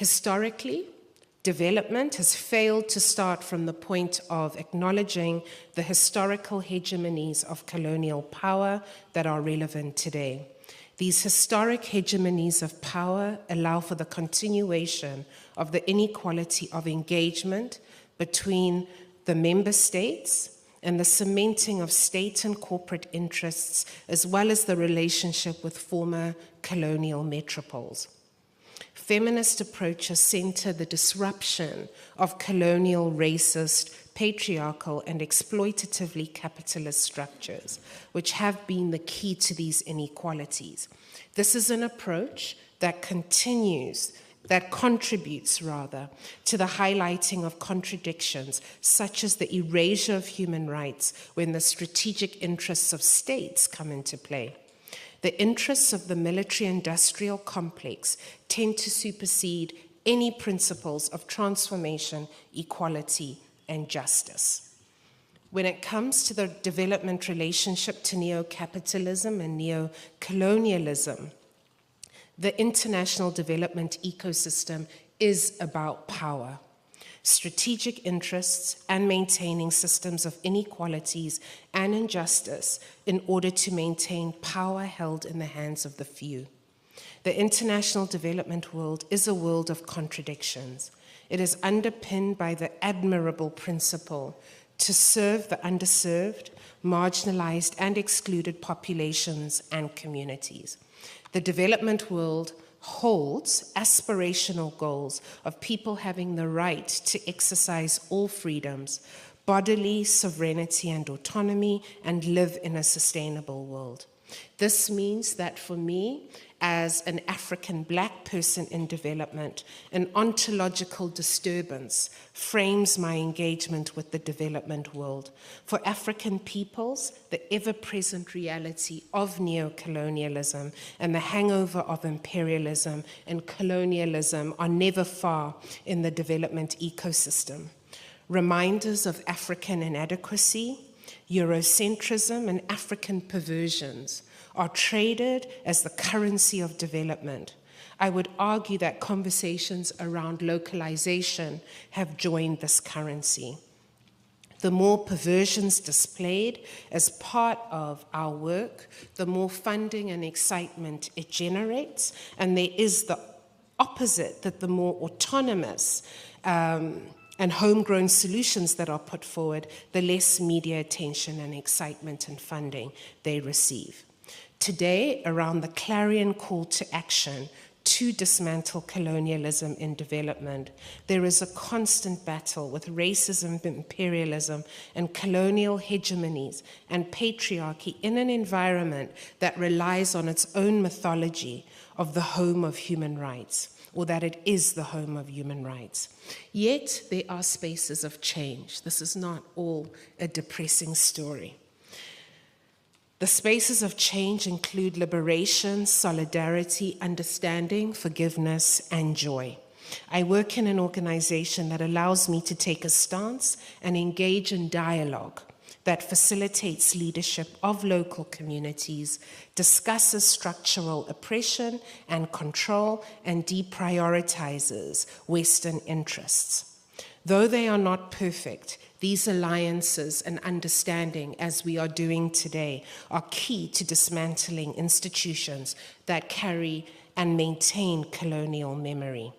Historically, development has failed to start from the point of acknowledging the historical hegemonies of colonial power that are relevant today. These historic hegemonies of power allow for the continuation of the inequality of engagement between the member states and the cementing of state and corporate interests, as well as the relationship with former colonial metropoles. Feminist approaches center the disruption of colonial, racist, patriarchal, and exploitatively capitalist structures, which have been the key to these inequalities. This is an approach that contributes to the highlighting of contradictions, such as the erasure of human rights when the strategic interests of states come into play. The interests of the military-industrial complex tend to supersede any principles of transformation, equality, and justice. When it comes to the development relationship to neo-capitalism and neo-colonialism, the international development ecosystem is about power, strategic interests, and maintaining systems of inequalities and injustice in order to maintain power held in the hands of the few. The international development world is a world of contradictions. It is underpinned by the admirable principle to serve the underserved, marginalized, and excluded populations and communities. The development world holds aspirational goals of people having the right to exercise all freedoms, bodily sovereignty and autonomy, and live in a sustainable world. This means that for me, as an African Black person in development, an ontological disturbance frames my engagement with the development world. For African peoples, the ever-present reality of neo-colonialism and the hangover of imperialism and colonialism are never far in the development ecosystem. Reminders of African inadequacy, Eurocentrism, and African perversions are traded as the currency of development. I would argue that conversations around localization have joined this currency. The more perversions displayed as part of our work, the more funding and excitement it generates, and there is the opposite, that the more autonomous and homegrown solutions that are put forward, the less media attention and excitement and funding they receive. Today, around the clarion call to action to dismantle colonialism in development, there is a constant battle with racism, imperialism, and colonial hegemonies and patriarchy in an environment that relies on its own mythology of the home of human rights, or that it is the home of human rights. Yet, there are spaces of change. This is not all a depressing story. The spaces of change include liberation, solidarity, understanding, forgiveness, and joy. I work in an organization that allows me to take a stance and engage in dialogue that facilitates leadership of local communities, discusses structural oppression and control, and deprioritizes Western interests. Though they are not perfect, these alliances and understanding, as we are doing today, are key to dismantling institutions that carry and maintain colonial memory.